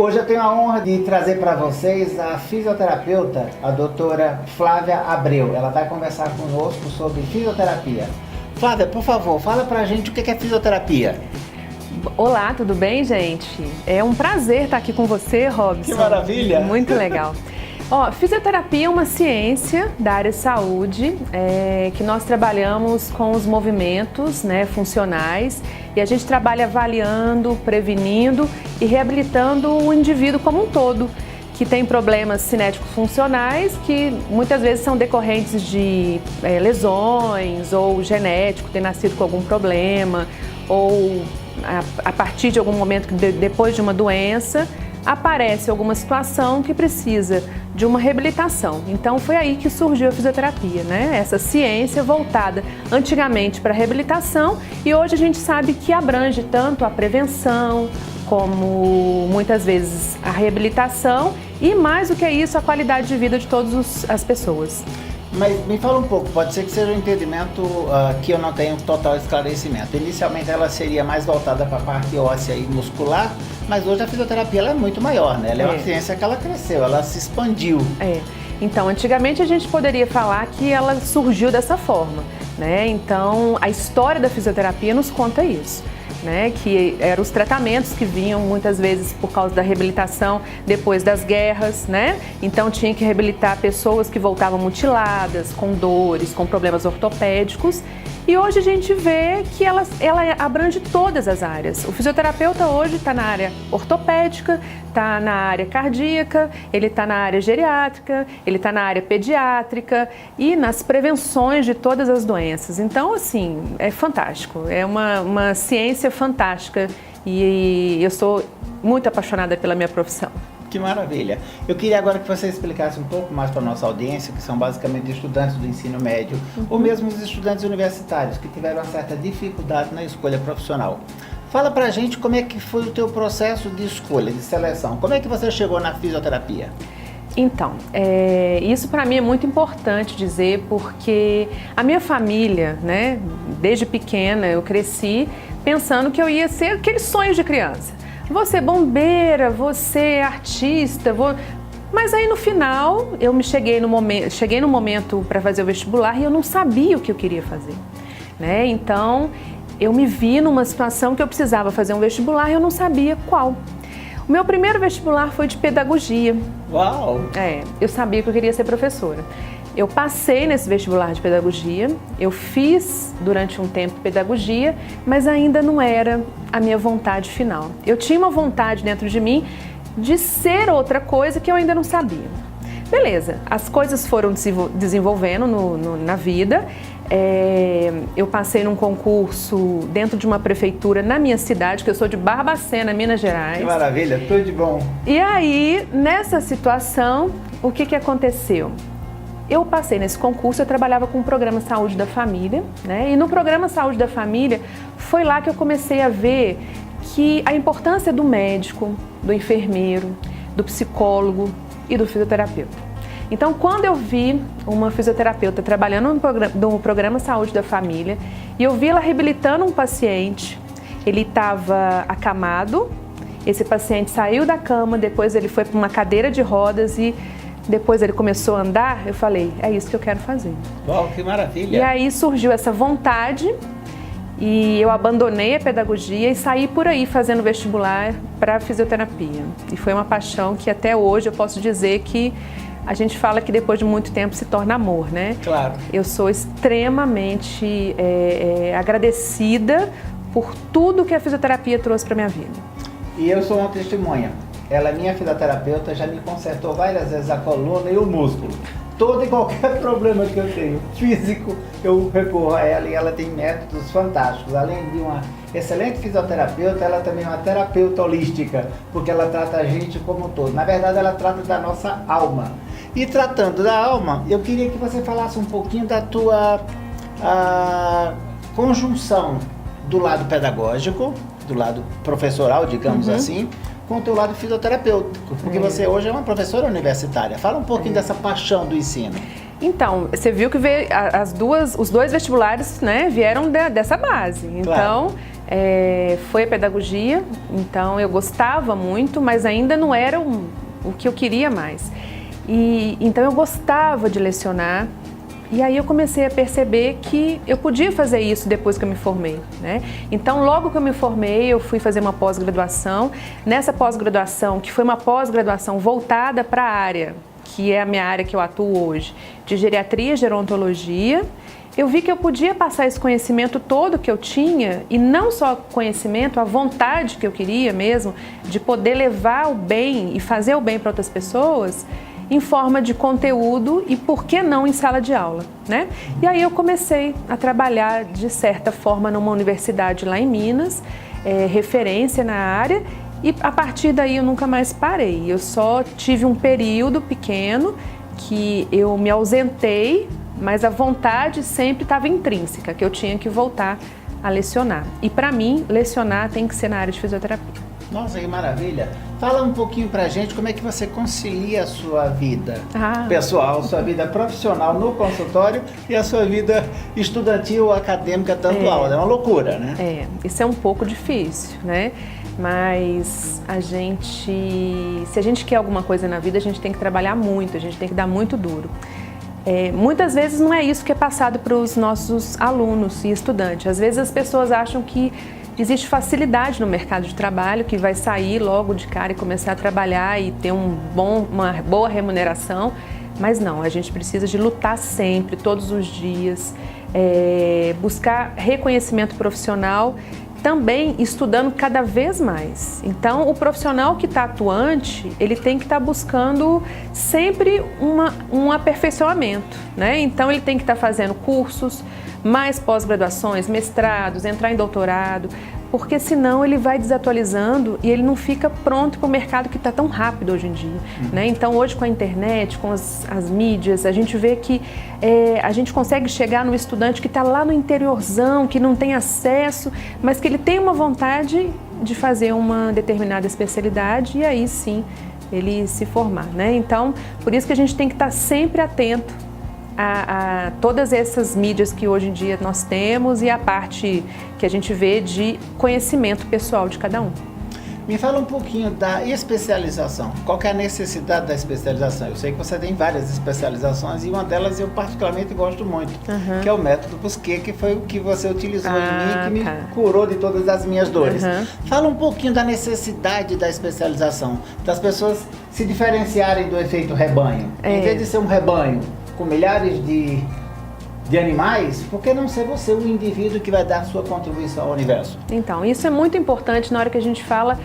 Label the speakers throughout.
Speaker 1: Hoje eu tenho a honra de trazer para vocês a fisioterapeuta, a doutora Flávia Abreu. Ela vai conversar conosco sobre fisioterapia. Flávia, por favor, fala pra gente o que é fisioterapia.
Speaker 2: Olá, tudo bem, gente? É um prazer estar aqui com você, Robson.
Speaker 1: Que maravilha!
Speaker 2: Muito legal. Fisioterapia é uma ciência da área de saúde que nós trabalhamos com os movimentos funcionais e a gente trabalha avaliando, prevenindo e reabilitando o indivíduo como um todo, que tem problemas cinético-funcionais que muitas vezes são decorrentes de lesões ou genético, ter nascido com algum problema ou a partir de algum momento depois de uma doença aparece alguma situação que precisa de uma reabilitação. Então foi aí que surgiu a fisioterapia, Essa ciência voltada antigamente para a reabilitação e hoje a gente sabe que abrange tanto a prevenção como muitas vezes a reabilitação e mais do que isso a qualidade de vida de todas as pessoas.
Speaker 1: Mas me fala um pouco, pode ser que seja um entendimento que eu não tenho total esclarecimento. Inicialmente ela seria mais voltada para a parte óssea e muscular, mas hoje a fisioterapia ela é muito maior, Ela é uma ciência que ela cresceu, ela se expandiu.
Speaker 2: Então, antigamente a gente poderia falar que ela surgiu dessa forma, Então, a história da fisioterapia nos conta isso. Que eram os tratamentos que vinham muitas vezes por causa da reabilitação depois das guerras, Então tinha que reabilitar pessoas que voltavam mutiladas, com dores, com problemas ortopédicos. E hoje a gente vê que ela abrange todas as áreas. O fisioterapeuta hoje está na área ortopédica, está na área cardíaca, ele está na área geriátrica, ele está na área pediátrica e nas prevenções de todas as doenças. Então, assim, é fantástico, é uma ciência fantástica e eu sou muito apaixonada pela minha profissão.
Speaker 1: Que maravilha! Eu queria agora que você explicasse um pouco mais para a nossa audiência, que são basicamente estudantes do ensino médio, ou mesmo os estudantes universitários, que tiveram uma certa dificuldade na escolha profissional. Fala pra gente como é que foi o teu processo de escolha, de seleção. Como é que você chegou na fisioterapia?
Speaker 2: Então, isso para mim é muito importante dizer, porque a minha família, desde pequena eu cresci pensando que eu ia ser aqueles sonhos de criança. Vou ser bombeira, vou ser artista, Mas aí no final eu cheguei no momento para fazer o vestibular e eu não sabia o que eu queria fazer, Então eu me vi numa situação que eu precisava fazer um vestibular e eu não sabia qual. O meu primeiro vestibular foi de pedagogia.
Speaker 1: Uau!
Speaker 2: Eu sabia que eu queria ser professora. Eu passei nesse vestibular de pedagogia, eu fiz durante um tempo pedagogia, mas ainda não era a minha vontade final. Eu tinha uma vontade dentro de mim de ser outra coisa que eu ainda não sabia. Beleza, as coisas foram desenvolvendo na vida. Eu passei num concurso dentro de uma prefeitura na minha cidade, que eu sou de Barbacena, Minas Gerais. Que
Speaker 1: maravilha, tudo de bom.
Speaker 2: E aí, nessa situação, o que aconteceu? Eu passei nesse concurso, eu trabalhava com o Programa Saúde da Família, E no Programa Saúde da Família, foi lá que eu comecei a ver que a importância do médico, do enfermeiro, do psicólogo e do fisioterapeuta. Então, quando eu vi uma fisioterapeuta trabalhando no Programa Saúde da Família e eu vi ela reabilitando um paciente, ele estava acamado, esse paciente saiu da cama, depois ele foi para uma cadeira de rodas e depois ele começou a andar, eu falei, é isso que eu quero fazer.
Speaker 1: Uau, que maravilha!
Speaker 2: E aí surgiu essa vontade e eu abandonei a pedagogia e saí por aí fazendo vestibular para fisioterapia. E foi uma paixão que até hoje eu posso dizer que a gente fala que depois de muito tempo se torna amor,
Speaker 1: Claro.
Speaker 2: Eu sou extremamente agradecida por tudo que a fisioterapia trouxe para minha vida.
Speaker 1: E eu sou uma testemunha. Ela é minha fisioterapeuta, já me consertou várias vezes a coluna e o músculo. Todo e qualquer problema que eu tenho físico, eu recorro a ela e ela tem métodos fantásticos. Além de uma excelente fisioterapeuta, ela também é uma terapeuta holística, porque ela trata a gente como um todo. Na verdade, ela trata da nossa alma. E tratando da alma, eu queria que você falasse um pouquinho da tua conjunção do lado pedagógico, do lado professoral, digamos assim, com o teu lado fisioterapêutico, porque você hoje é uma professora universitária. Fala um pouquinho dessa paixão do ensino.
Speaker 2: Então, você viu que veio os dois vestibulares, vieram dessa base.
Speaker 1: Claro.
Speaker 2: Então, foi a pedagogia, então eu gostava muito, mas ainda não era o que eu queria mais. Então eu gostava de lecionar. E aí eu comecei a perceber que eu podia fazer isso depois que eu me formei, né? Então, logo que eu me formei, eu fui fazer uma pós-graduação. Nessa pós-graduação, que foi uma pós-graduação voltada para a área, que é a minha área que eu atuo hoje, de geriatria e gerontologia, eu vi que eu podia passar esse conhecimento todo que eu tinha, e não só conhecimento, a vontade que eu queria mesmo, de poder levar o bem e fazer o bem para outras pessoas, em forma de conteúdo e, por que não, em sala de aula, né? E aí eu comecei a trabalhar, de certa forma, numa universidade lá em Minas, referência na área, e a partir daí eu nunca mais parei. Eu só tive um período pequeno que eu me ausentei, mas a vontade sempre estava intrínseca, que eu tinha que voltar a lecionar. E para mim, lecionar tem que ser na área de fisioterapia.
Speaker 1: Nossa, que maravilha! Fala um pouquinho pra gente como é que você concilia a sua vida pessoal, sua vida profissional no consultório e a sua vida estudantil, acadêmica, dando aula. É uma loucura, né?
Speaker 2: Isso é um pouco difícil, né? Mas se a gente quer alguma coisa na vida, a gente tem que trabalhar muito, a gente tem que dar muito duro. Muitas vezes não é isso que é passado para os nossos alunos e estudantes. Às vezes as pessoas acham que existe facilidade no mercado de trabalho, que vai sair logo de cara e começar a trabalhar e ter uma boa remuneração, mas não, a gente precisa de lutar sempre, todos os dias, buscar reconhecimento profissional, também estudando cada vez mais. Então, o profissional que está atuante, ele tem que estar buscando sempre um aperfeiçoamento, né? Então, ele tem que estar fazendo cursos, mais pós-graduações, mestrados, entrar em doutorado, porque senão ele vai desatualizando e ele não fica pronto para o mercado que está tão rápido hoje em dia, né? Então, hoje com a internet, com as mídias, a gente vê que a gente consegue chegar no estudante que está lá no interiorzão, que não tem acesso, mas que ele tem uma vontade de fazer uma determinada especialidade e aí sim ele se formar, né? Então, por isso que a gente tem que estar sempre atento a todas essas mídias que hoje em dia nós temos e a parte que a gente vê de conhecimento pessoal de cada um.
Speaker 1: Me fala um pouquinho da especialização. Qual que é a necessidade da especialização? Eu sei que você tem várias especializações e uma delas eu particularmente gosto muito, que é o método Busquet, que foi o que você utilizou em mim, que me curou de todas as minhas dores. Fala um pouquinho da necessidade da especialização, das pessoas se diferenciarem do efeito rebanho. Em vez de ser um rebanho com milhares de animais, por que não ser você o indivíduo que vai dar a sua contribuição ao universo? Então,
Speaker 2: isso é muito importante na hora que a gente fala,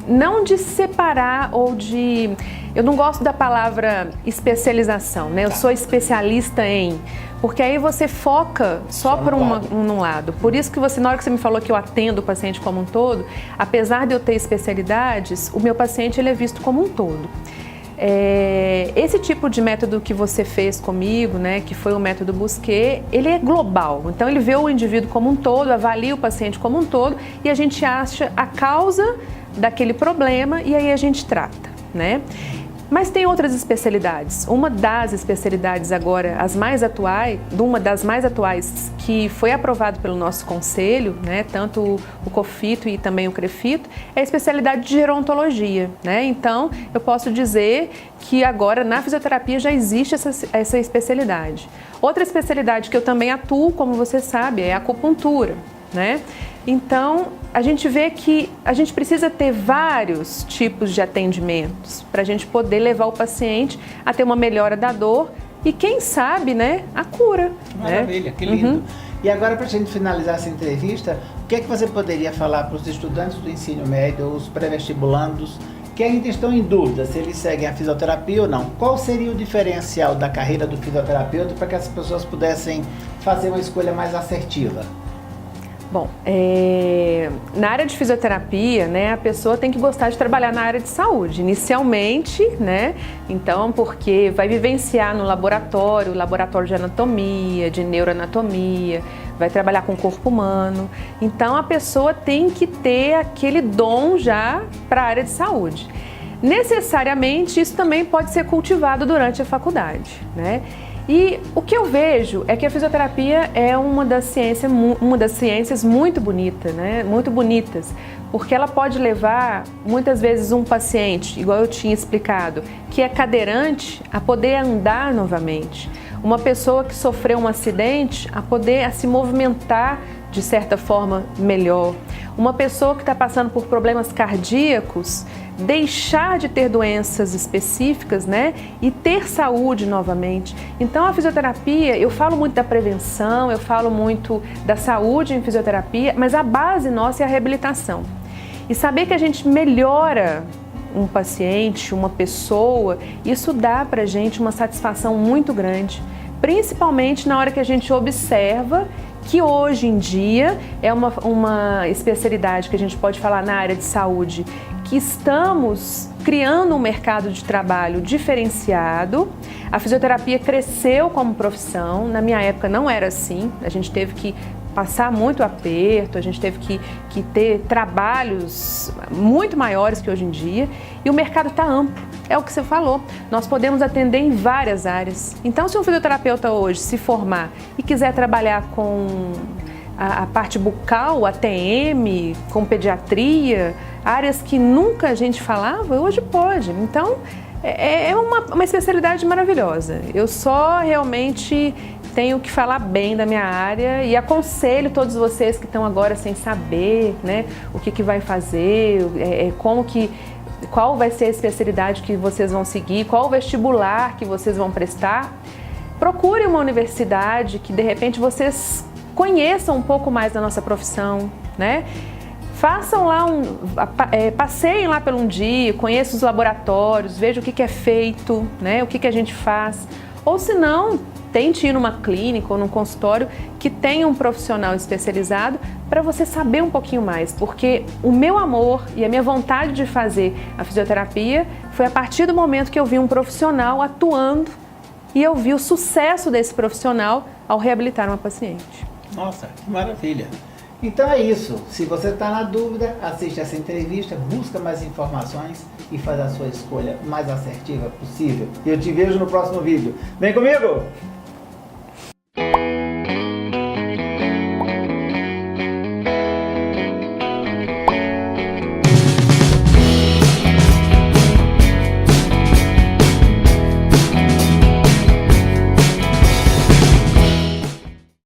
Speaker 2: não de separar ou de... Eu não gosto da palavra especialização, né? Eu sou especialista em... Porque aí você foca só por um lado. Por isso que na hora que você me falou que eu atendo o paciente como um todo, apesar de eu ter especialidades, o meu paciente ele é visto como um todo. Esse tipo de método que você fez comigo, né, que foi o método Busquet, ele é global. Então ele vê o indivíduo como um todo, avalia o paciente como um todo e a gente acha a causa daquele problema e aí a gente trata, né? Mas tem outras especialidades. Uma das especialidades agora, uma das mais atuais, que foi aprovado pelo nosso conselho, né, tanto o COFITO e também o CREFITO, é a especialidade de gerontologia, né? Então, eu posso dizer que agora na fisioterapia já existe essa especialidade. Outra especialidade que eu também atuo, como você sabe, é a acupuntura, né? Então, a gente vê que a gente precisa ter vários tipos de atendimentos para a gente poder levar o paciente a ter uma melhora da dor e, quem sabe, né, a cura.
Speaker 1: Maravilha, né? Que lindo. E agora, para a gente finalizar essa entrevista, o que é que você poderia falar para os estudantes do ensino médio, os pré-vestibulandos, que ainda estão em dúvida se eles seguem a fisioterapia ou não? Qual seria o diferencial da carreira do fisioterapeuta para que as pessoas pudessem fazer uma escolha mais assertiva?
Speaker 2: Bom, na área de fisioterapia, né, a pessoa tem que gostar de trabalhar na área de saúde, inicialmente, né, então porque vai vivenciar no laboratório de anatomia, de neuroanatomia, vai trabalhar com o corpo humano, então a pessoa tem que ter aquele dom já para a área de saúde. Necessariamente, isso também pode ser cultivado durante a faculdade, né? E o que eu vejo é que a fisioterapia é uma das ciências muito bonita, né? Muito bonitas, porque ela pode levar muitas vezes um paciente, igual eu tinha explicado, que é cadeirante, a poder andar novamente. Uma pessoa que sofreu um acidente a poder se movimentar de certa forma melhor. Uma pessoa que está passando por problemas cardíacos, deixar de ter doenças específicas, né? E ter saúde novamente. Então a fisioterapia, eu falo muito da prevenção, eu falo muito da saúde em fisioterapia, mas a base nossa é a reabilitação. E saber que a gente melhora um paciente, uma pessoa, isso dá pra gente uma satisfação muito grande, principalmente na hora que a gente observa que hoje em dia é uma especialidade que a gente pode falar na área de saúde, que estamos criando um mercado de trabalho diferenciado. A fisioterapia cresceu como profissão, na minha época não era assim, a gente teve que passar muito aperto, a gente teve que ter trabalhos muito maiores que hoje em dia, e o mercado está amplo, é o que você falou, nós podemos atender em várias áreas. Então, se um fisioterapeuta hoje se formar e quiser trabalhar com a parte bucal, a TM, com pediatria, áreas que nunca a gente falava, hoje pode. Então, é uma especialidade maravilhosa. Eu só realmente tenho que falar bem da minha área e aconselho todos vocês que estão agora sem saber, né, o que vai fazer, qual vai ser a especialidade que vocês vão seguir, qual o vestibular que vocês vão prestar. Procure uma universidade que de repente vocês conheçam um pouco mais da nossa profissão, né? Façam lá passeiem lá por um dia, conheçam os laboratórios, vejam o que é feito, né? O que a gente faz. Ou se não, tente ir numa clínica ou num consultório que tenha um profissional especializado para você saber um pouquinho mais, porque o meu amor e a minha vontade de fazer a fisioterapia foi a partir do momento que eu vi um profissional atuando e eu vi o sucesso desse profissional ao reabilitar uma paciente.
Speaker 1: Nossa, que maravilha! Então é isso. Se você está na dúvida, assiste essa entrevista, busca mais informações e faz a sua escolha mais assertiva possível. E eu te vejo no próximo vídeo. Vem comigo!